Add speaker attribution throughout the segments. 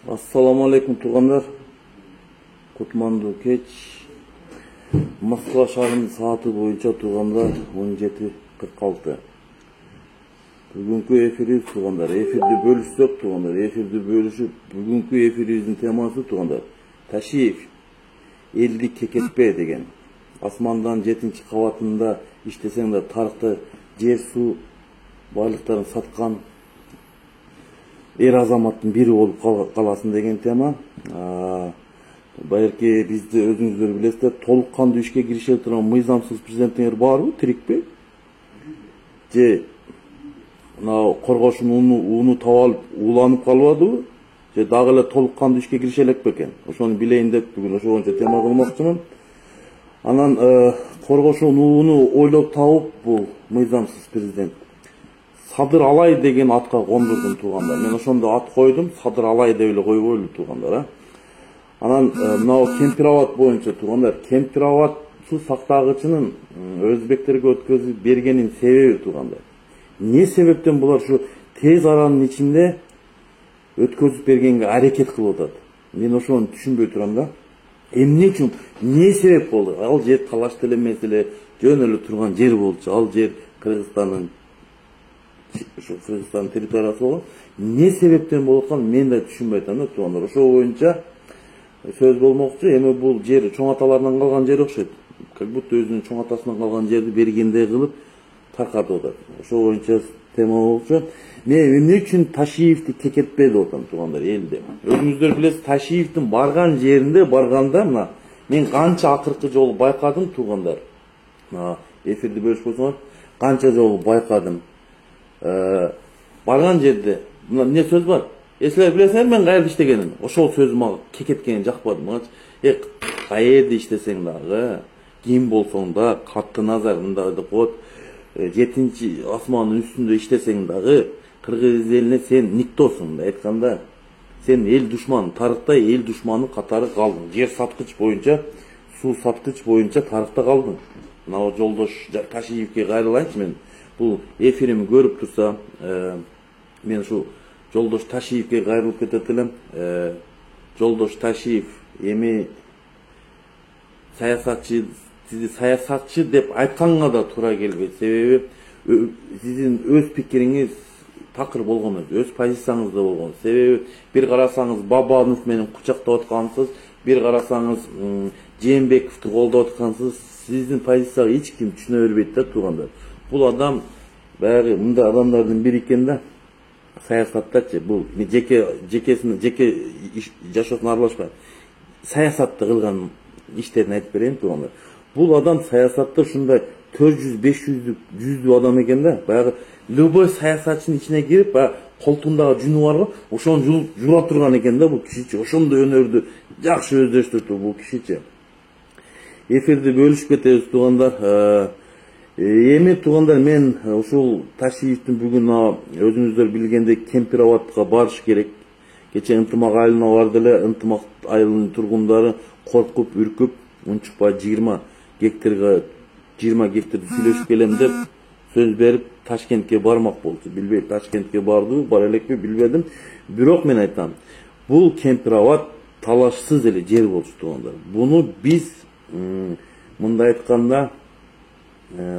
Speaker 1: Assalamu alaikum tug'anlar. Kutmandu kech. Moskva shahrining soati bo'yicha tug'anlar 17:46. Bugungi efirimiz tug'anlar. Efirni bölüşsek tug'anlar. Efirni bölüşüp bugungi efirimizin temасы tug'anlar. Tashiyev eldi keketpe degan. Asmandan 7-chi qavatında işlesеңдер tarixta жер су байлыктарын саткан азаматтын бири болуп каласың деген тема. Байырки бизде өзүңүздөр билесиздер, толук кандуу ишке кирише турган мыйзамсыз президенттер барбы, тирикпи? Же мына коргошун уну таап алып уланып калбадыбы? Же дагы эле толук кандуу ишке кирише элек бекен? Ошону билейин деп бүгүн ошо боюнча тема кылмакчымын. Анан коргошун уну ойлоп табып бул мыйзамсыз президент Садыр Алай деген атка кондурдум туугандар. Мен ошондо ат койдум, Садыр Алай деп эле койбойлу туугандар. Анан мынау Кемпироват боюнча туугандар, Кемпироват суу сактагычынын өзбектерге өткөзүп бергенин себеби туугандар. Не себептен булар ушу тез аранын ичинде өткөзүп бергенге аракет кылып атат? Мен ошону түшүнбөй турам да. Эмне үчүн, не себеп болду? Ал жер талашты эле эмес эле, жөн эле турган жер болчу. Ал жер Кыргызстандын Кыргызстан территориясы болгон. Не себептен болуп аткан мен да түшүнбөй атам да туугандар. Ошо боюнча сөз болмокчу. Эми бул жер чоң аталарынан калган жер окшойт. Как будто өзүнүн чоң атасынан калган жерди бергендей кылып таркатып атат. Ошо боюнча тема болчу. Мен эмне үчүн Ташиевди кекетпе деп атам туугандар элде. Өзүңүздөр билесиз, Ташиевдин барган жеринде барганда мына мен канча акыркы жолу байкадым туугандар. Эфирди бөлүшпөсөңөр, канча жолу байкадым. Барган жерде мына эмне сөз бар? Эсилер билесиңер мен каерде иштегенин. Ошол сөз мага кекеткен жакпады. Мага каерде иштесең дагы, ким болсоң да, катты назарында деп коет. 7-чи асмандын үстүндө иштесең дагы, кыргыз элине сен никтосуң. Айтканда, сен эл душманы, тарыхта эл душманы катары калдың. Жер саткыч боюнча, суу саткыч боюнча тарыхта калдың. Мына жолдош Ташиевге кайрылайынчы мен. Бул эфирimi көрүп турса, мен ушу жолдош Ташиевге кайрылып кетет элем. Жолдош Ташиев эми саясатчы, сизди саясатчы деп айтканга да туура келбейт. Себеби сиздин өз пикириңиз такыр болгон эмес, өз позицияңызда болгон. Себеби бир карасаңыз Бабанов менен кучактап аткансыз, бир карасаңыз Жээнбековду колдоп аткансыз, сиздин позицияга эч ким түшүнө бербейт да туугандар. Бул адам баягы мындай адамдардын бири экен да. Саясаттачы бул жеке жашоосуна аралашпайт. Саясатты кылган иштерин айтып берейин туугандар. Бул адам саясатта ушундай 400-500 адам экен да. Баягы любой саясатчынын ичине кирип, баягы колтундагы жүнү барбы, ошону жуула турган экен да бул кишичи. Ошондой өнөрдү жакшы өздөштүрдү бул кишичи. Эфирди бөлүшүп кетебиз туугандар. Эми туугандар, мен ушул Ташиевдин бүгүн өзүңүздөр билгендей Кемпироватка барыш керек. Кече ынтымак айылына барды эле, ынтымак айылынын тургундары коркуп, үркүп, унчукпай 20 гектарга 20 гектарды сүйлөшүп келем деп сөз берип Ташкентке бармак болчу. Билбейм, Ташкентке бардыбы, бар элекпи билбедим. Бирок мен айтам, бул Кемпироват талашсыз эле жер болчу туугандар. Буну биз мындай айтканда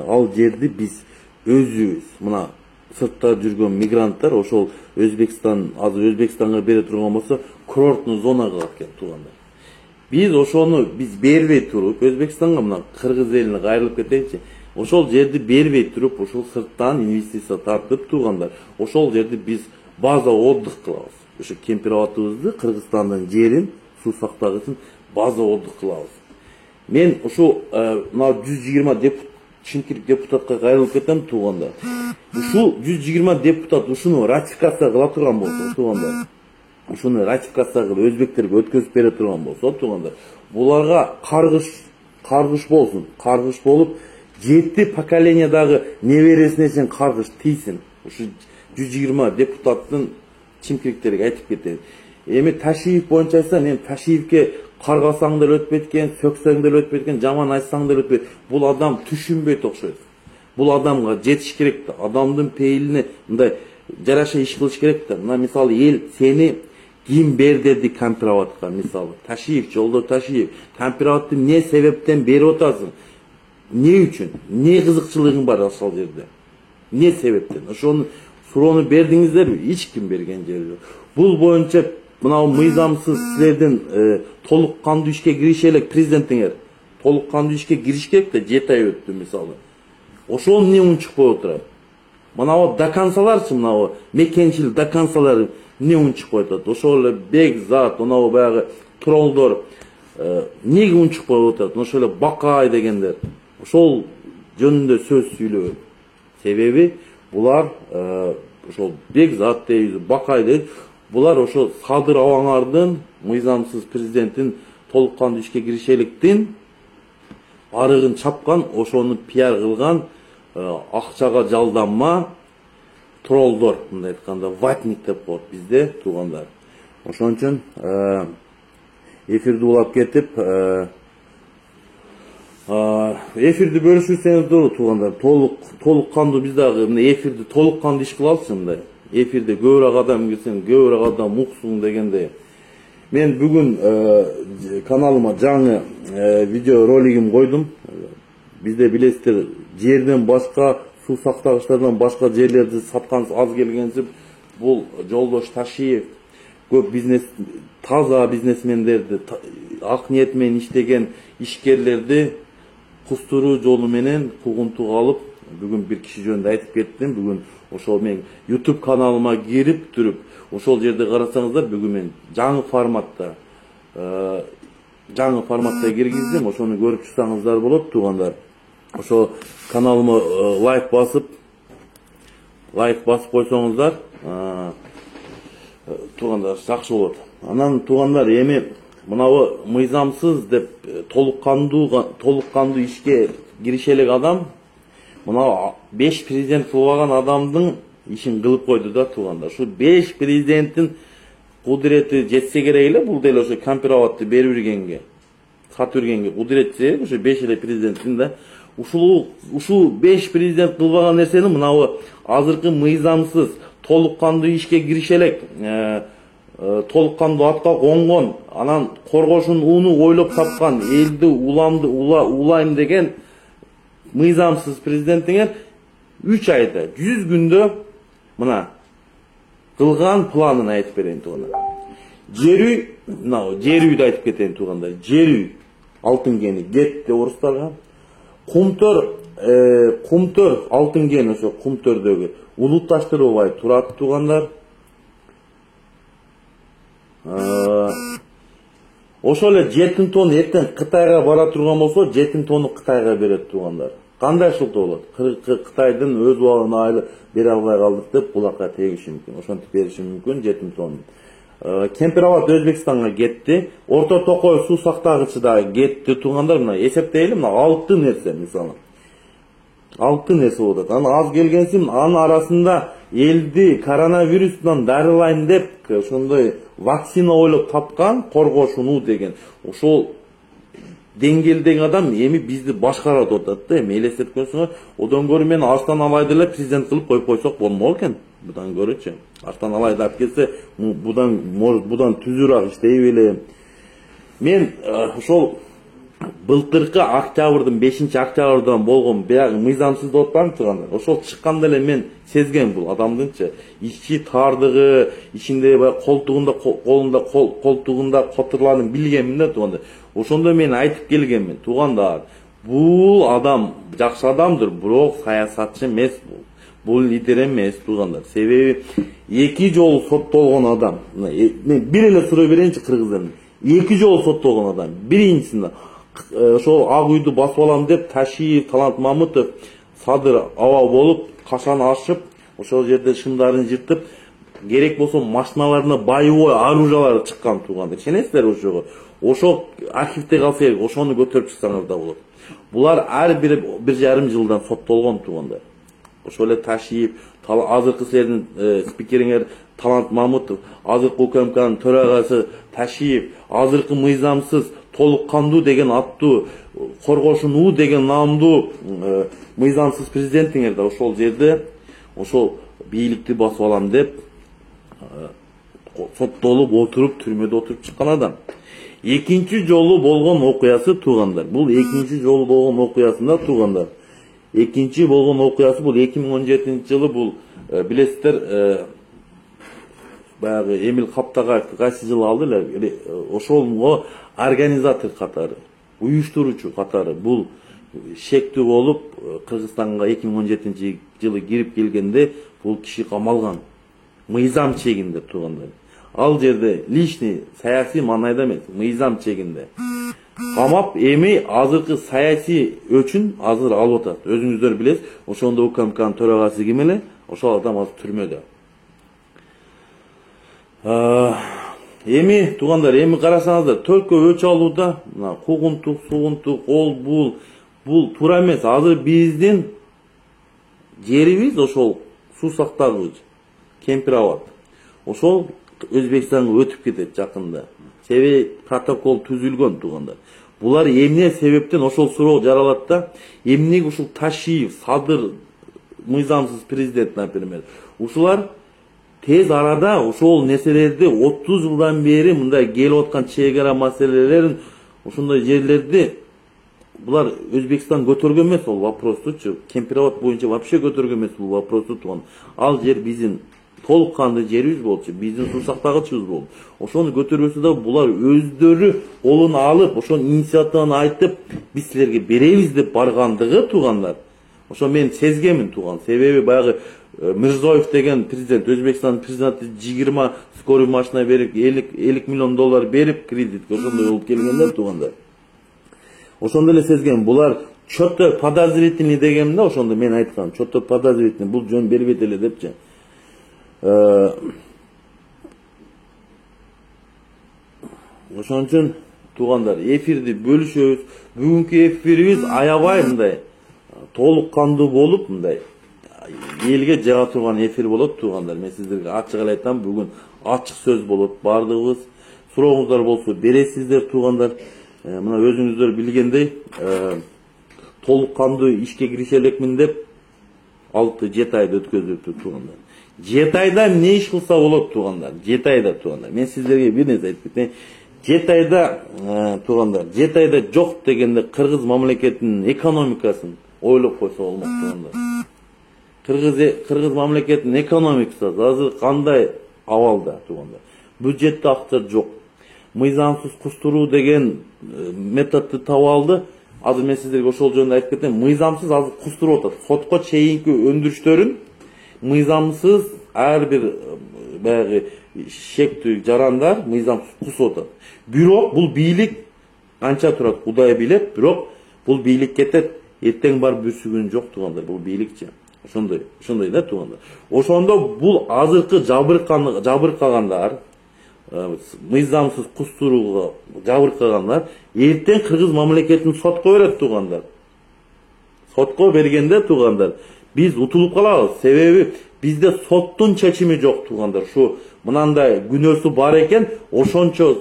Speaker 1: ал жерди биз өзүбүз, мына сыртта жүргөн мигранттар, ошол Өзбекстан, азыр Өзбекстанга бере турган болсо, курортный зона кылат экен туугандар. Биз ошону бербей туруп, Өзбекстанга мына кыргыз элине кайрылып кетейинчи. Ошол жерди бербей туруп, ошол сырттан инвестиция тартып туугандар. Ошол жерди биз база отдых кылабыз. Ошо Кемпироватыбызды, Кыргызстандын жерин суу сактагычын база отдых кылабыз. Мен ушу мына 120 Чимкирик депутатка кайрылып кетем туугандар. Ушул 120 депутат ушуну ратификация кыла турган болсо туугандар. Ушуну ратификация кылып өзбектерге өткөзүп бере турган болсо туугандар. Буларга каргыш болсун. Каргыш болуп 7 поколениядагы небересине чейин каргыш тийсин. Ушу 120 депутаттын Чимкириктерге айтып кетейин. Эми Ташиев боюнча айтсам, мен Ташиевге каргасаңдар өтпөйт экен, сөксөңдөр өтпөйт экен, жаман айтсаңдар өтпөйт. Бул адам түшүнбөйт окшойт. Бул адамга жетиш керек да. Адамдын пейилине мындай жараша иш кылыш керек да. Мына мисалы эл сени Ким бер деди Кампироватка, мисалы. Ташиев, Жолдо Ташиев, Кампироватты не себептен берип атасың? Не үчүн? Не кызыкчылыгың бар ошол жерде? Не себептен? Ошону суроону бердиңиздерби? Эч ким берген жери жок. Бул боюнча мына мыйзамсыз силердин толук кандуу ишке кириши элек президентиңер. Толук кандуу ишке кириш керек да 7 ай өттү мисалы. Ошол эмне унчукпай отурат? Мына доконсаларчы, мына мекенчил доконсалар эмне унчукпай атат? Ошол эле Бекзат, мына баягы троллдор эмнеге унчукпай атат? Ошол эле Бакай дегендер. Ошол жөнүндө сөз сүйлөбөйт. Себеби булар ошол Бекзат дейбиз, Бакай дейбиз, булар ошо Садыр Абаңардын мыйзамсыз президенттин толук кандуу ишке киришеликтин арыгын чапкан, ошону пиар кылган акчага жалданма троллдор, мындай айтканда ватник деп коет бизде туугандар. Ошон үчүн эфирди улап кетип эфирди бөлүшүрсеңиз doğru туугандар. Толук кандуу биз дагы мына эфирди толук кандуу иш кылалычы мындай. Эфирде көбүрөөк адам кирсен, көбүрөөк адам уксун дегендей. Мен бүгүн каналыма жаңы видео ролигим койдум. Бизде билесиздер, жерден башка, суу сактагычтардан башка жерлерди саткан аз келгенсип, бул Жолдош Ташиев көп бизнес, таза бизнесмендерди, ак ниет менен иштеген ишкерлерди кустуруу жолу менен кугунтуга алып, бүгүн бир киши жөнүндө айтып кеттим. Бүгүн ошол мен YouTube каналыма кирип туруп, ошол жерде карасаңыздар, бүгүн мен жаңы форматта киргиздим. Ошону көрүп чыксаңыздар болот туугандар. Ошо каналыма лайк басып койсоңуздар туугандар жакшы болот. Анан туугандар, эми мынабы мыйзамсыз деп толук кандуу ишке кириши элек адам, мына 5 президент кылбаган адамдын ишин кылып койду да туугандар. Ушу 5 президенттин кудурети жетсе керек эле, бул деле ошо Кампироватты берип бергенге, сатып бергенге кудурет жетсе, ошо 5 эле президенттин да ушу 5 президент кылбаган нерсени мынабы азыркы мыйзамсыз толук кандуу ишке кириши элек толук кандуу атка конгон, анан коргошун уну ойлоп тапкан, элди улайм деген мыйзамсыз президентиңер 3 айда 100 күндө мына кылган планын айтып берейин туугандар. Жер үйдү айтып кетейин туугандар. Жер үй алтын кени кетти орустарга. Кумтөр алтын кени, ошо Кумтөрдөгү Улут Таштырбай турат туугандар. Ошол эле жетин тонн эртең Кытайга бара турган болсо, жетин тонну Кытайга берет туугандар. Кандай шылтоо болот? Кытайдын өз убагына айыл бере албай калдык деп булакка тегиши мүмкүн. Ошентип бериши мүмкүн жетин тонн. Кампироват Өзбекстанга кетти. Орто Токой суу сактагычы да кетти туугандар. Мына эсептейли, мына 6 нерсе мисалы. 6 нерсе болот. Аны аз келгенсин, анын арасында элди коронавирустан дарылайм деп ошондой вакцина ойлоп тапкан, коргошуну деген. Ошол деңгээлдеги адам эми бизди башкарат атат да. Эми элестетип көрсөңөр, одан көрө мен Арстан Алайды эле президент кылып коюп койсок болмок экен. Будан көрөчү. Арстан Алайды алып келсе, будан түзүрөөк иштей белем. Мен ошол былтыркы октябрдын 5-октябрдан болгон баягы мыйзамсыз деп атпаймын туугандар. Ошол чыкканда эле мен сезген бул адамдынчы ичи тардыгы, ичинде колтугунда котурларын билгенмин да туугандар. Ошондо мен айтып келгенмин туугандар. Бул адам жакшы адамдыр, бирок саясатчы эмес бул. Бул лидер эмес туугандар. Себеби 2 жолу соттолгон адам. Мен бир эле суроо берейинчи кыргыздардан. 2 жолу соттолгон адам. Биринчисинде ошол ак үйдү басып алам деп Ташиев, Талант Мамытов Садыр аба болуп, кашан ашып, ошол жерде шымдарын жыртып, керек болсо машиналарына боевой оружиялары чыккан туугандар. Ишенесиздер ошого? Ошол архивде калса керек, ошону көтөрүп чыксаңар да болот. Булар ар бири 1,5 жылдан соттолгон туугандар. Ошол эле Ташиев, азыркы силердин спикериңер Талант Мамытов, азыркы УКМКнын төрагасы Ташиев, азыркы мыйзамсыз толук кандуу деген аттуу, коргошунуу деген наамдуу мыйзамсыз президентиңер да ошол жерде ошол бийликти басып алам деп соттолуп отуруп түрмөдө отуруп чыккан адам. Экинчи жолу болгон окуясы туугандар. Бул экинчи жолу болгон окуясында туугандар. Экинчи болгон окуясы бул 2017-жылы бул билесиздер баягы Эмил Каптагаевди кайсы жылы алды эле, ошолго организатор катары, уюштуруучу катары бул шектүү болуп Кыргызстанга 2017-жылы кирип келгенде бул киши камалган. Мыйзам чегинде туугандар. Ал жерде личный саясий маанайда эмес, мыйзам чегинде. Камап эми азыркы саясий өчүн азыр алып атат. Өзүңүздөр билесиз, ошондо УКМКнын төрагасы ким эле? Ошол адам азыр түрмөдө. Эми туугандар, эми карасаңыздар, төлкө өч алууда мына кугунтук, сугунтук, ол бул туура эмес. Азыр биздин жерибиз ошол суу сактагыч Кемпирабад. Ошол Өзбекстанга өтүп кетет жакында. Себеби протокол түзүлгөн туугандар. Булар эмне себептен ошол суроо жаралат да, эмнеге ушул Ташиев, Садыр, мыйзамсыз президент, например, ушулар тез арада ошол нерселерди 30 жылдан бери мындай келип аткан чек ара маселелерин, ошондой жерлерди булар Өзбекстан көтөргөн эмес ол вопростучу. Кемпирабад боюнча вообще көтөргөн эмес бул вопросту тууган. Ал жер биздин толук кандуу жерибиз болчу, биздин суу сактагычыбыз болду. Ошону көтөрбөсө да булар өздөрү колуна алып, ошонун инициативаны айтып, биз силерге беребиз деп баргандыгы туугандар. Ошо мен сезгемин тууган. Себеби баягы Мирзоев деген президент, Өзбекстан президенти 20 скорый машина берип, 50 миллион доллар берип кредитке ошондой болуп келгендер туугандар. Ошондо эле сезген булар чөтө подозрительный дегенде, ошондо мен айткам, чөтө подозрительный, бул жөн бербейт эле депчи. Ошон үчүн туугандар, эфирди бөлүшөбүз. Бүгүнкү эфирибиз аябай мындай толук кандуу болуп, мындай элге жага турган эфир болот туугандар. Мен сиздерге ачык эле айтам, бүгүн ачык сөз болот. Бардыгыбыз сурооңуздар болсо бересиздер туугандар. Мына өзүңүздөр билгендей, толук кандуу ишке киреше элекмин деп 6-7 айды өткөзүптү туугандар. 7 айда эмне иш кылса болот туугандар? 7 айда туугандар. Мен сиздерге бир нерсе айтып кетейин. 7 айда туугандар, 7 айда жок дегенде Кыргыз мамлекетинин экономикасын ойлоп койсо болмок туугандар. Кыргыз мамлекетинин экономикасы азыр кандай абалда туугандар? Бюджетте акча жок. Мыйзамсыз кустуруу деген методду таап алды. Азыр мен сиздерге ошол жөнүндө айтып кетем. Мыйзамсыз азыр кустуруп атат. Сотко чейинки өндүрүштөрүн мыйзамсыз ар бир баягы шектүү жарандар мыйзамсыз кусуп атат. Бирок бул бийлик канча турат Кудай билет, бирок бул бийлик кетет. Эртең бар бүрсүгүн жок туугандар, бул бийликчи. Ошондой да туугандар. Ошондо бул азыркы жабыркагандар, мыйзамсыз кустурууга жабыркагандар эртең Кыргыз мамлекетин сотко берет туугандар. Сотко бергенде туугандар биз утулуп калабыз. Себеби бизде соттун чечими жок туугандар. Шу мынандай күнөөсү бар экен, ошончо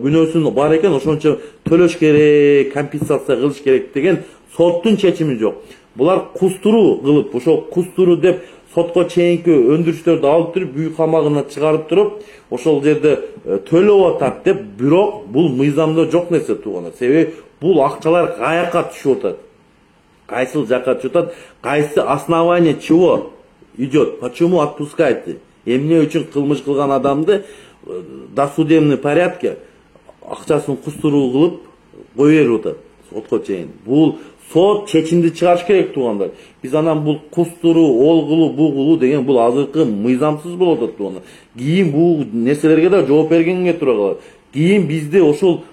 Speaker 1: күнөөсүн бар экен, ошончо төлөш керек, компенсация кылыш керек деген соттун чечими жок. Булар кустуруу кылып, ошо кустуруу деп сотко чейинки өндүрүштөрдү алып туруп, үй камагына чыгарып туруп, ошол жерде төлөп атат деп, бирок бул мыйзамда жок нерсе туугандар. Себеби бул акчалар каяка түшүп атат? Кайсыл жака түшүп атат? Кайсы основание чего идет? Почему отпускаете? Эмне үчүн кылмыш кылган адамды досудебный порядке акчасын кустуруу кылып кое берип атат сотко чейин. Бул сот чечимди чыгарыш керек туугандар. Биз анан бул кустуруу, ол кылуу, бул кылуу деген бул азыркы мыйзамсыз болуп атат туугандар. Кийин бул нерселерге да жооп бергенге туура калат. Кийин бизде ошол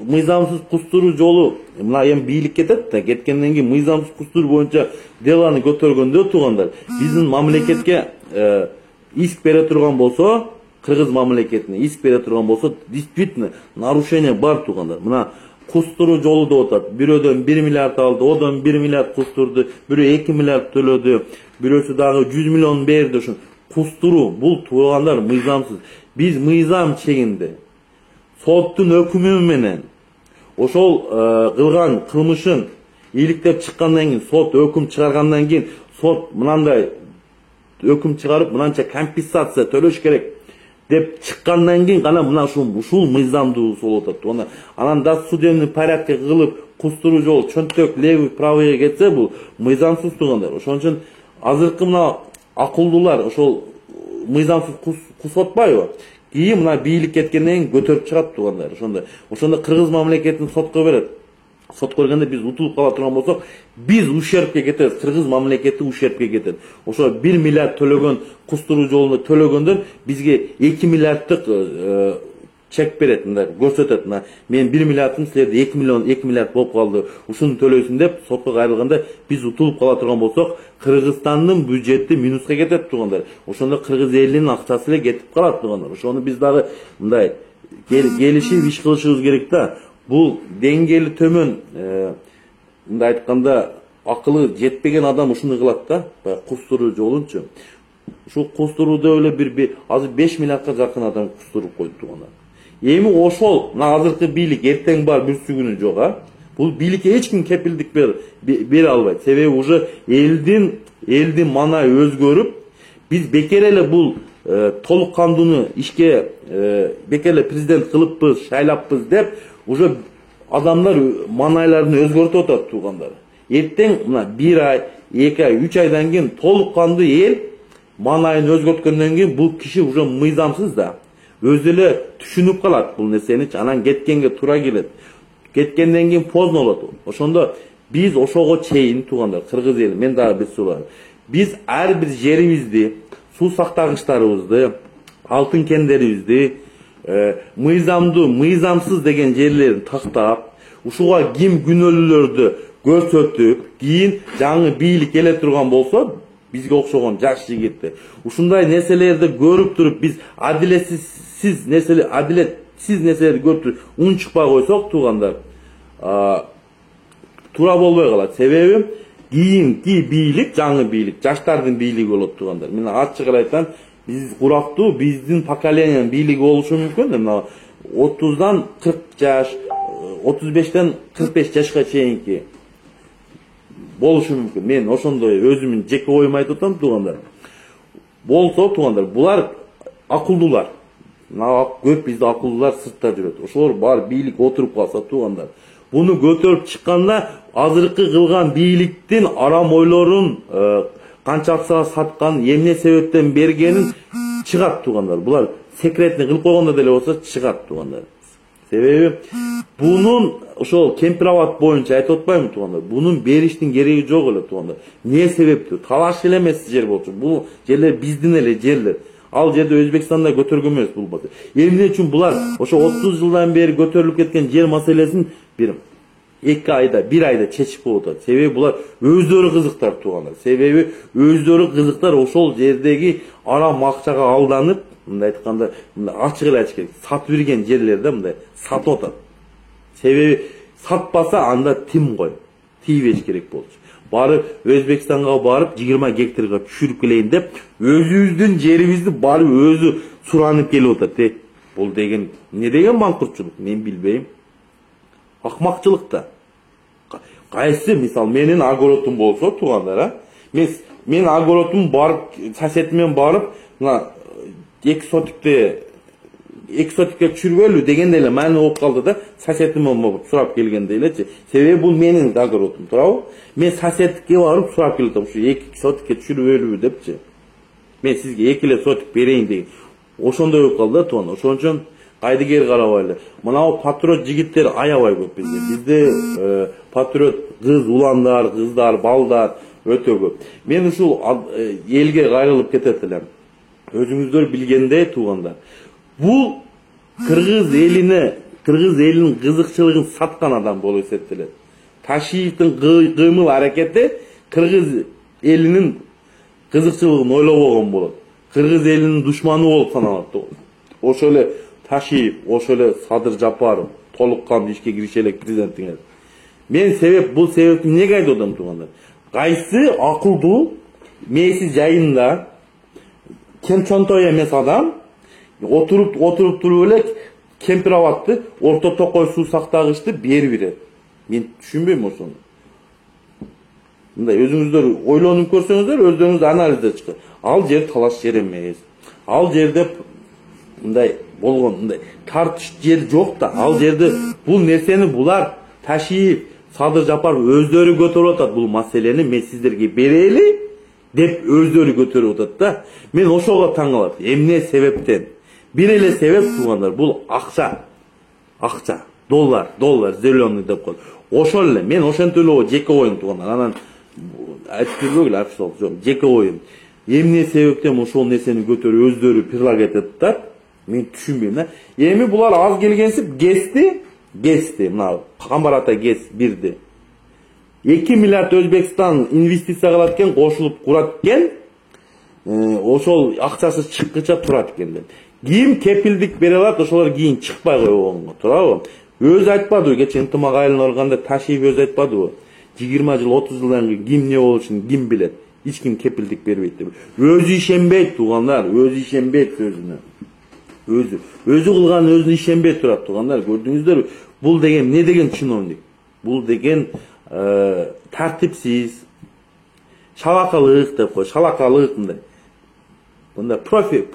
Speaker 1: мыйзамсыз кустуруу жолу мына эми бийлик кетет да, кеткенден кийин мыйзамсыз кустуруу боюнча деланы көтөргөндө туугандар, биздин мамлекетке иск бере турган болсо, Кыргыз мамлекетине иск бере турган болсо, действительно нарушение бар туугандар. Мына кустуруу жолу деп атат. Бирөөдөн 1 миллиард алды, одон 1 миллиард кустурду, бирөө 2 миллиард төлөдү, бирөөсү дагы 100 миллион берди. Ошо кустуруу бул туугандар мыйзамсыз. Биз мыйзам чегинде соттун өкүмү менен ошол кылган кылмышын иликтеп чыккандан кийин, сот өкүм чыгаргандан кийин, сот мынандай өкүм чыгарып, мынанча компенсация төлөш керек деп чыккандан кийин гана мына ушул мыйзамдуу болуп атат. Аны анан да судебный порядке кылып кустуруу жол чөнтөк левый правыйга кетсе бул мыйзамсыз туугандар. Ошон үчүн азыркы мына акылдуулар ошол мыйзамсыз кусуп атпайбы? Кийин мына бийлик кеткенден кийин көтөрүп чыгат туугандар. Ошондо кыргыз мамлекетин сотко берет. Сотко бергенде биз утулуп кала турган болсок, биз ушербке кетебиз, кыргыз мамлекети ушербке кетет. Ошо 1 миллиард төлөгөн кустуруу жолуна төлөгөндөн бизге 2 миллиарддык чек берет, мындай көрсөтөт. Мен 1 миллиардым, силерде 2 миллиард болуп калды. Ушуну төлөйсүң деп сотко кайрылганда биз утулуп кала турган болсок, Кыргызстандын бюджети минуска кетет туугандар. Ошондо кыргыз элинин акчасы эле кетип калат туугандар. Ошону биз дагы мындай келишип иш кылышыбыз керек да. Бул деңгээли төмөн, мындай айтканда акылы жетпеген адам ушуну кылат да, кустуруу жолунчу. Ушул кустурууда эле бир азыр 5 миллиардка жакын адам кустуруп койду туугандар. Эми ошол мына азыркы бийлик эртең бар бүрсү күнү жок, бул бийликке эч ким кепилдик бере албайт. Себеби уже элдин манай өзгөрүп, биз бекер эле бул толук кандууну ишке бекер эле президент кылыппыз, шайлаппыз деп уже адамдар манайларын өзгөртүп атат туугандар. Эртең мына 1 ай, 2 ай, 3 айдан кийин толук кандуу эл манайын өзгөрткөндөн кийин бул киши уже мыйзамсыз да. Өзү эле түшүнүп калат бул нерсени, анан кеткенге туура келет. Кеткенден кийин поздно болот. Ошондо биз ошого чейин туугандар, кыргыз эли, мен дагы бир сурайм. Биз ар бир жерибизди, суу сактагычтарыбызды, алтын кендерибизди, мыйзамдуу, мыйзамсыз деген жерлерин тактап, ушуга ким күнөөлүүлөрдү көрсөтүп, кийин жаңы бийлик келе турган болсо, бизге окшогон жаш жигитти. Ушундай нерселерди көрүп туруп, биз адилетсиз нерселерди көрүп туруп, унчукпай койсок туугандар, туура болбой калат. Себеби кийинки бийлик, жаңы бийлик, жаштардын бийлиги болот туугандар. Мен ачык эле айтам, биз курактуу, биздин поколениянын бийлиги болушу мүмкүн. Мына 30дан 40 жаш, 35ден 45 жашка чейинки болушу мүмкүн. Мен ошондой өзүмдүн жеке оюм айтып атам туугандар. Болсо туугандар, булар акылдуулар. Мына көп бизде акылдуулар сыртта жүрөт. Ошолор бар бийлик отуруп калса туугандар, буну көтөрүп чыкканда азыркы кылган бийликтин арам ойлорун, канча акчага саткан, эмне себептен бергенин чыгат туугандар. Булар секретни кылып койгондо деле болсо чыгат туугандар. Себеби бунун ошол кемпирабад боюнча айтып атпаймынбы туугандар, бунун бериштин кереги жок эле туугандар. Эмне себептүү? Талаш эле эмес жер болчу. Бул жерлер биздин эле жерлер. Ал жерде Өзбекстанда көтөргөн эмес бул базар. Эмне үчүн булар ошо 30 жылдан бери көтөрүлүп кеткен жер маселесин бир 2 айда, 1 айда чечип коюп атат. Себеби булар өздөрү кызыктар туугандар. Себеби өздөрү кызыктар ошол жердеги арам акчага алданып, мындай айтканда, ачык эле айтыш керек, сатып берген жерлерде мындай сатып атат. Себеби сатпаса анда тим кой, тийбеш керек болчу. Барып Өзбекстанга барып 20 гектарга түшүрүп келейин деп, өзүбүздүн жерибизди барып өзү суранып келип атат. Бул деген эмне деген маңкуртчулук, мен билбейм. Акмакчылык да. Кайсы мисал менин огородум болсо туугандар, мен огородум барып соседимен барып, мына экзотикке түшүрбөлү дегенде эле маани болуп калды да, соседимен барып сурап келгенде элечи. Себеби бул менин огородум, туурабы? Мен соседке барып сурап келдим, ушу экзотикке түшүрбөлү депчи. Мен сизге 2 эле сотик берейин деген. Ошондой болуп калды да тууган. Ошон үчүн кайдыгер карабайлы. Мына патриот жигиттер аябай көп бизде. Бизде патриот кыз, уландар, кыздар, балдар өтө көп. Мен ушул элге кайрылып кетет элем. Өзүңүздөр билгендей туугандар, бул кыргыз элинин кызыкчылыгын саткан адам болуп эсептелет. Ташиевдин кыймыл аракети кыргыз элинин кызыкчылыгын ойлобогон болот. Кыргыз элинин душманы болуп саналат. Ошо эле Ташиев, ошо эле Садыр Жапаров толук кандуу ишке кириши элек президенттиңер. Мен бул себепти эмнеге айтып атам туугандар? Кайсы акылдуу, мээси жайында кем чонтой эмес адам отуруп туруп эле Кемпирабадты Орто Токой суу сактагычты берип берет. Мен түшүнбөйм ошону. Мындай өзүңүздөр ойлонуп көрсөңүздөр, өздөрүңүз анализде чыкат. Ал жер талаш жер эмес. Ал жерде мындай болгон, мындай тартыш жер жок да. Ал жерде бул нерсени булар Ташиев, Садыр Жапаров өздөрү көтөрүп атат. Бул маселени мен сиздерге берели деп өздөрү көтөрүп атат да. Мен ошого таң калат. Эмне себептен? Бир эле себеп туугандар, бул акча. Акча, доллар, зеленый деп коет. Ошол эле мен ошентип эле жеке оюм туугандар. Анан айтып бербегиле официал жок, жеке оюм. Эмне себептен ошол нерсени көтөрүп өздөрү предлогать этет? Мен түшүнбөйм да. Эми булар аз келгенсип гести, мына Камбар ата гес бирди. 2 миллиард Өзбекстан инвестиция кылат экен, кошулуп курат экен. Ошол акчасы чыккыча турат экен деп. Ким кепилдик бере алат, ошолор кийин чыкпай койгонго, туурабы? Өзү айтпадыбы, кече ынтымак айылына барганда Ташиев өзү айтпадыбы? 20 жыл, 30 жылдан кийин ким не болушун ким билет? Эч ким кепилдик бербейт деп. Өзү ишенбейт туугандар, өзү ишенбейт сөзүнө. Өзү кылган өзүнө ишенбей турат туугандар. Көрдүңүздөрбү? Бул деген эмне деген чиновник? Бул деген тартипсиз, шалакалык деп кой, шалакалык мындай. Мындай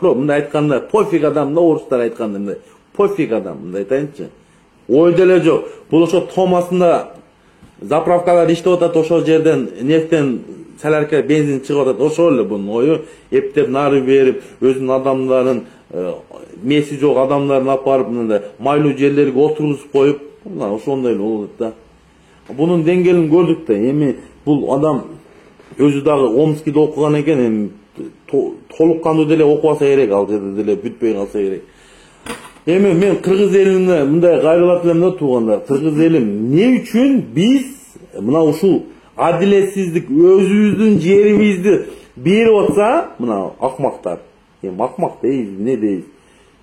Speaker 1: мындай айтканда пофиг адам да, орустар айтканда мындай пофиг адам мындай айтайынчы. Ой деле жок. Бул ошо томасында заправкалар иштеп атат, ошол жерден нефтен саларка бензин чыгып атат. Ошол эле бунун ою. Эптеп нары берип, өзүнүн адамдарын, меси жок адамдарын апарып мындай майлуу жерлерге отургузуп коюп, мына ошондой эле болот да. Бунун деңгээлин көрдүк да. Эми бул адам өзү дагы Омскийде окуган экен, эми толук кандуу деле окубаса керек, ал жерде деле бүтпөй калса керек. Эми мен кыргыз элине мындай кайрылат элем да туугандар. Кыргыз элим, эмне үчүн биз мына ушул адилетсиздик өзүбүздүн жерибизди берип атса, мына акмактар. Эми акмак дейбиз, эмне дейбиз?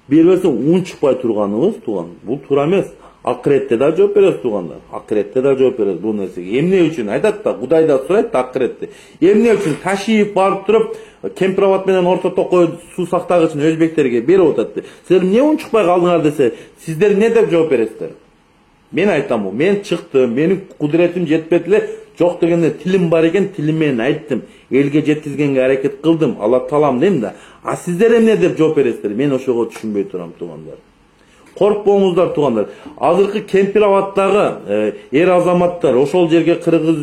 Speaker 1: Бербесе унчукпай турганыбыз тууган. Бул туура эмес. Акыретте да жооп берет туугандар. Акыретте да жооп берет бул нерсеге. Эмне үчүн айтат да, Кудай да сурайт да акыретте. Эмне үчүн Ташиев барып туруп Кемпирабад менен Орто Токой суу сактагычын өзбектерге берип атат. Силер эмне унчукпай калдыңар десе, сиздер эмне деп жооп бересиздер? Мен айтам, мен чыктым, менин кудуретим жетпedi эле, жок дегенде тилим бар экен, тилим менен айттым. Элге жеткизгенге аракет кылдым, Алла таалам дейм да. А сиздер эмне деп жооп бересиздер? Мен ошого түшүнбөй турам туугандар. Коркпоңуздар туугандар. Азыркы Кемпирабаддагы азаматтар ошол жерге кыргыз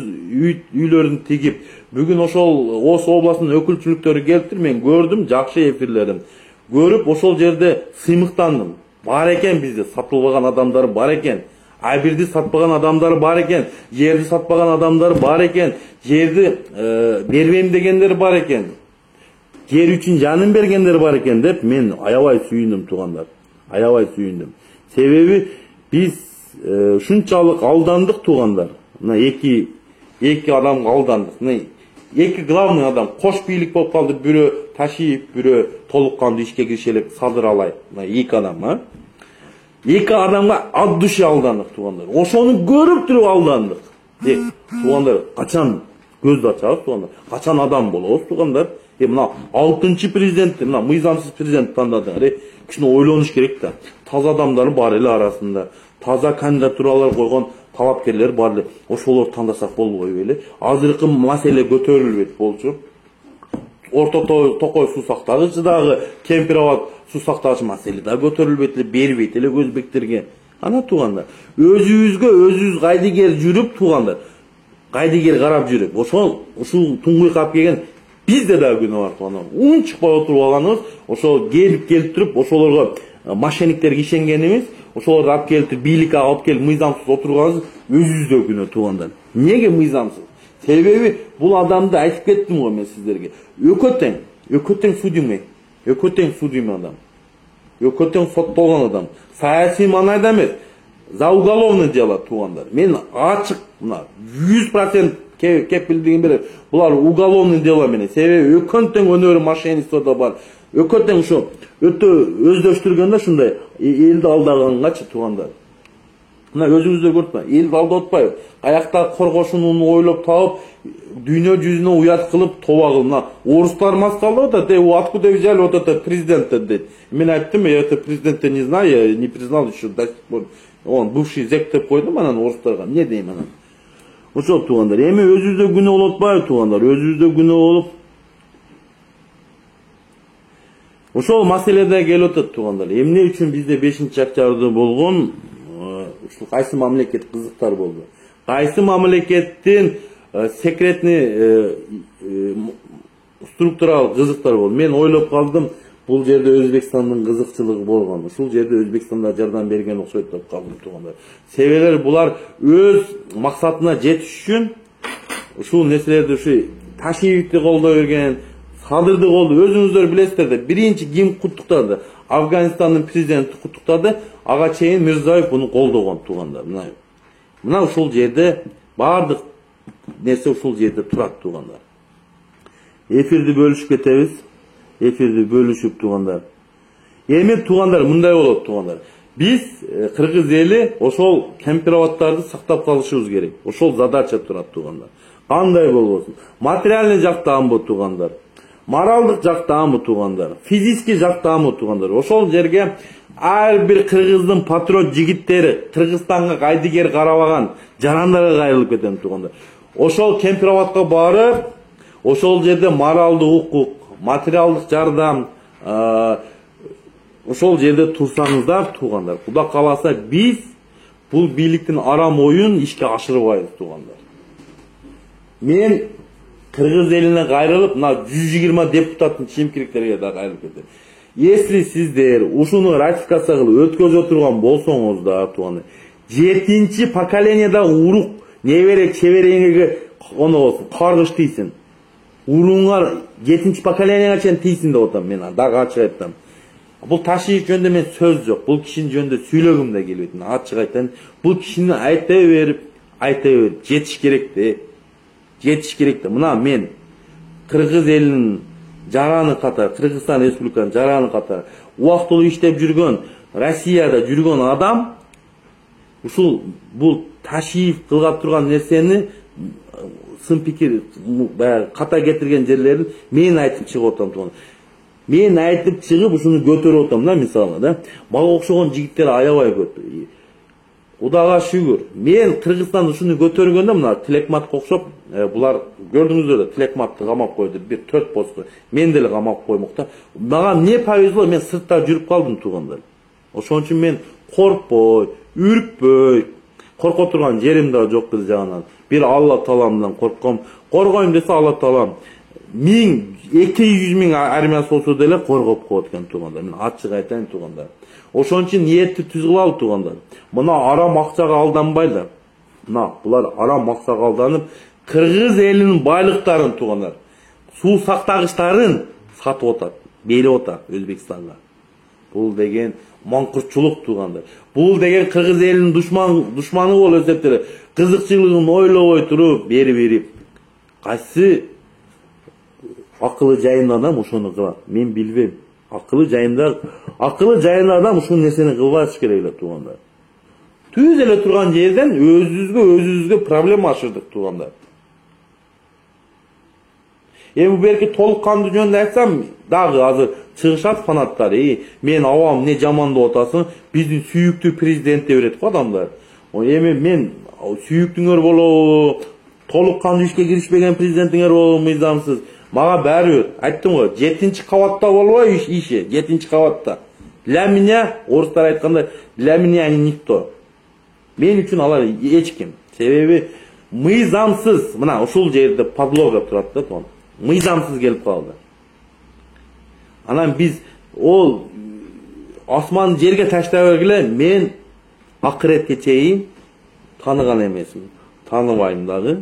Speaker 1: үйлөрүн тигип, бүгүн ошол Ош областынын өкүлчүлүктөрү келиптир, мен көрдүм, жакшы эфирлерин көрүп, ошол жерде сыймыктандым. Бар экен бизде сатылбаган адамдар бар экен. Айбирди сатпаган адамдар бар экен, жерди сатпаган адамдар бар экен, жерди бербейм дегендер бар экен. Жер үчүн жанын бергендер бар экен деп мен аябай сүйүндүм туугандар. Аябай сүйүндүм. Себеби биз ушунчалык алдандык туугандар. Мына эки адамга алдандык. Мына эки главный адам кош бийлик болуп калды. Бирөө Ташиев, бирөө толук кандуу ишке кириши элек Садыр Алай. Мына эки адам, Эки адамга от души алдандык туугандар. Ошону көрүп туруп алдандык. Туугандар, качан көздү ачабыз туугандар? Качан адам болобуз туугандар? Мына 6-чы президент, мына мыйзамсыз президент тандадыңар. Кичине ойлонуш керек да. Таза адамдар бар эле арасында. Таза кандидатуралар койгон талапкерлер бар эле. Ошолор тандасак болбойбу беле? Азыркы маселе көтөрүлбөйт болчу. Орто Токой суу сактагычы дагы, Кемпирабад суу сактагыч маселе да көтөрүлбөйт эле, бербейт эле өзбектерге. Ана туугандар, өзүбүз кайдыгер жүрүп туугандар. Кайдыгер карап жүрүп. Ушул туңгуйкап келген бизде да күнөө бар туугандар. Унчукпай отуруп алганыбыз, ошол келип туруп, ошолорго мошенниктерге ишенгенибиз, ошолорду алып келип бийликке алып келип мыйзамсыз отурганыбыз өзүбүздө күнөө туугандар. Эмнеге мыйзамсыз? Себеби бул адамды айтып кеттим го мен сиздерге. Өкөтең судимый адам. Өкөтең соттолгон адам. Саясий маанайда эмес, за уголовное дело туугандар. Мен ачык мына 100% кепилдигин берем. Булар уголовный дело менен. Себеби өкөнтең өнөрү мошенничестводо бар. Өкөтең ушу өтө өздөштүргөндө ушундай элди алдагангачы туугандар. Мына өзүңүздөр көрүп, элди алдап атпайбы? Каякта коргошунун ойлоп таап, дүйнө жүзүнө уят кылып тоба кылып. Мына орустар маскалдап атат, откуда взяли вот это президента дейт. Мен айттым, я это президента не знаю, я не признал еще до сих пор. Он бывший зэк деп койдум анан орустарга. Эмне дейм анан? Ошол туугандар, эми өзүбүздө күнөө болуп атпайбы туугандар? Өзүбүздө күнөө болуп Ошол маселеде келип атат туугандар. Эмне үчүн бизде 5-октябрда болгон ушул кайсы мамлекет кызыктар болду? Кайсы мамлекеттин секретный структуралык кызыктар болду? Мен ойлоп калдым, бул жерде Өзбекстандын кызыкчылыгы болгон. Ушул жерде Өзбекстанда жардам берген окшойт деп калдым туугандар. Себеби булар өз максатына жетиш үчүн ушул нерселерди ушу Ташиевди колдой берген, Садырды колдой, өзүңүздөр билесиздер да. Биринчи ким куттуктады? Афганистандын президенти куттуктады, ага чейин Мирзиёев буну колдогон туугандар. Мына ушул жерде баардык нерсе ушул жерде турат туугандар. Эфирди бөлүшүп кетебиз. Эфирди бөлүшүп туугандар. Эми туугандар мындай болот туугандар. Биз кыргыз эли ошол кемпироваттарды сактап калышыбыз керек. Ошол задача турат туугандар. Кандай болбосун? Материальный жактаанбы туугандар? Моралдык жактаанбы туугандар? Физический жактаанбы туугандар? Ошол жерге ар бир кыргыздын патриот жигиттери, Кыргызстанга кайдыгер карабаган жарандарга кайрылып кетем туугандар. Ошол кемпироватка барып, ошол жерде моралдык укук, материалдык жардам, ошол жерде турсаңыздар туугандар. Кудай кааласа биз бул бийликтин арам оюн ишке ашырбайбыз туугандар. Мен кыргыз элине кайрылып, мына 120 депутаттын чимкириктерге да кайрылып кетем. Если сиздер ушуну ратификация кылып өткөзө турган болсоңуз да туугандар, 7-чи поколениеда урук небере чебереңиге оно болсун, каргыш тийсин. Уруңар 7-чи поколениеге чейин тийсин деп атам мен, дагы ачык айтам. Бул Ташиев жөнүндө мен сөз жок. Бул кишинин жөнүндө сүйлөгүм да келбейт. Ачык айтам. Бул кишини айта берип, жетиш керек да. Жетиш керек да. Мына мен кыргыз элинин жараны катары, Кыргызстан Республикасынын жараны катары убактылуу иштеп жүргөн, Россияда жүргөн адам ушул бул Ташиев кылгап турган нерсени сын пикир баягы ката кетирген жерлерин мен айтып чыгып атам тууган. Мен айтып чыгып ушуну көтөрүп атам да, мисалы да. Мага окшогон жигиттер аябай көп. Кудайга шүгүр. Мен Кыргызстанда ушуну көтөргөндө мына Тилекматка окшоп, булар көрдүңүздөр да, Тилекматты камап койду, бир 4 посту. Мен деле камап коймок да. Мага не повезло, мен сыртта жүрүп калдым туугандар. Ошон үчүн мен коркпой, үркпөй, корко турган жерим да жок биз жагынан. Бир Алла Тааламдан коркком. Коргойм десе Алла Таалам 200 миң армиясы болсо деле коргоп коет экен туугандар. Мен ачык айтайын туугандар. Ошон үчүн ниетти түз кылалы туугандар. Мына арам акчага алданбайлар. Мына булар арам акчага алданып, кыргыз элинин байлыктарын туугандар, суу сактагычтарын сатып атат, берип атат Өзбекстанга. Бул деген маңкуртчулук туугандар. Бул деген кыргыз элинин душманы болуп эсептелет. Кызыкчылыгын ойлобой туруп, берип. Кайсы акылы жайында адам ошону кылат? Мен билбейм. Акылы жайында адам ушул нерсени кылбаш керек эле туугандар. Түз эле турган жерден өзүбүзгө проблема ашырдык туугандар. Эми бу берки толук кандуу жөнүндө айтсам, дагы азыр чыгышат фанаттар. Мен авам не жаман деп атасың, биздин сүйүктүү президент деп берет го адамдар. Эми мен сүйүктүңөр болобу, толук кандуу ишке киришпеген президентиңер болобу мыйзамсыз. Мага бәрі айттым ғой, 7-чи кабатта болбой иши, 7-чи кабатта. Для меня, орыстар айтканда, для меня они никто. Мен үчүн алар эч ким. Себеби мыйзамсыз, мына ушул жерде подлога турат да, тон. Мыйзамсыз келип калды. Анан биз ол асман жерге таштай бергиле, мен акыретке чейин таныган эмесмин. Таныбайм дагы.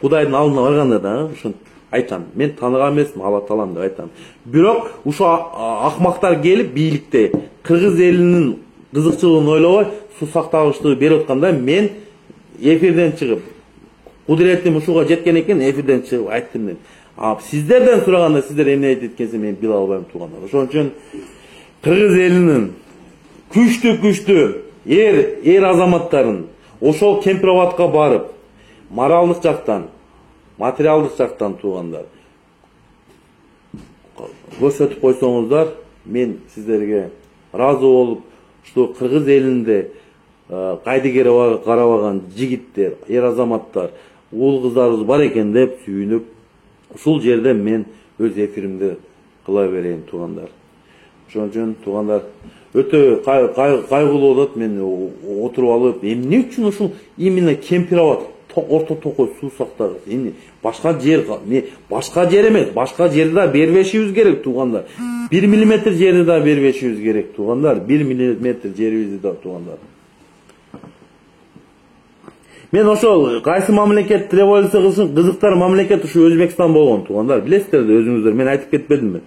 Speaker 1: Кудайдын алдына барганда дагы ушун айтам, мен таныган эмесмин, Алла Таалам деп айтам. Бирок ушу акмактар келип бийликте кыргыз элинин кызыкчылыгын ойлобой, суу сактагычты берип атканда мен эфирден чыгып, кудуретим ушуга жеткен экен, эфирден чыгып айттым мен. Сиздерден сураганда сиздер эмне айтып кеткенсиң мен биле албайм туугандар. Ошон үчүн кыргыз элинин күчтүү эр азаматтарын ошол кемпироватка барып, моралдык жактан, материалдык жактан туугандар көрсөтүп койсоңуздар, мен сиздерге ыраазы болуп, ушу кыргыз элинде кайдыгер карабаган жигиттер, эр азаматтар, уул кыздарыбыз бар экен деп сүйүнүп, ушул жерде мен өз эфиримди кыла берейин туугандар. Ошон үчүн туугандар өтө кайгылуу болот. Мен отуруп алып, эмне үчүн ушул именно Кемпироват орто токой суусактагы эмне башка жер эмес, башка жерди да бербешибиз керек туугандар. 1 мм жерди да бербешибиз керек туугандар. 1 мм жерибизди да туугандар. Мен ошол кайсы мамлекет революция кылышын кызыктар мамлекет ушу Өзбекстан болгон туугандар. Билесиздер да өзүңүздөр, мен айтып кетпедимби?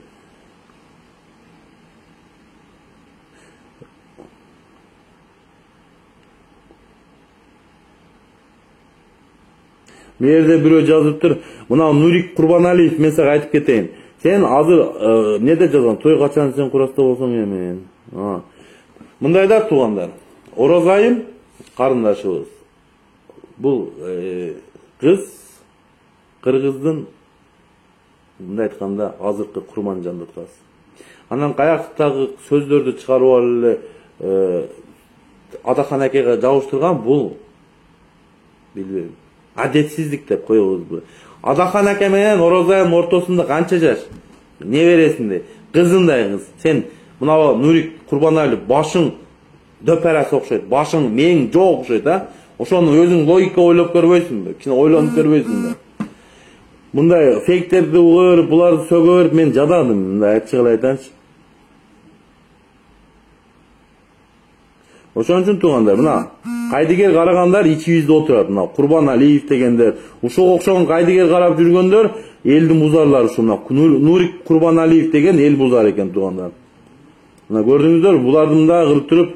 Speaker 1: Бул жерде бирөө жазыптыр. Мына Нурик Курбаналиев, мен сага айтып кетейин. Сен азыр неде жазган? Той качан сен кураста болсоң эми. Мындай да туугандар. Орозайым карындашыбыз. Бул кыз кыргыздын мындай айтканда азыркы Курманжандыкасы. Анан каяктагы сөздөрдү чыгарып алып эле Адахан акеге жабыштырган бул билбейм. Адетсиздик деп коебузбу. Адахан аке менен Орозайдын ортосунда канча жаш? Небересинде кызындай кыз. Сен мына Нурик Курбаналиев башың дөперас окшойт, башың мең жок окшойт, Ошону өзүң логика ойлоп көрбөйсүңбү? Кичине ойлонуп көрбөйсүңбү? Мындай фейктерди угуп, буларды сөгөп мен жададым, мындай ачык эле айтайынчы. Ошон үчүн туугандар, мына кайдыгер карагандар ичибизде отурат. Мына Курбаналиев дегендер, ушуга окшогон кайдыгер карап жүргөндөр элдин бузарлары ушу. Мына Нурик Курбаналиев деген эл бузар экен туугандар. Мына көрдүңүздөр, булардын да кырып туруп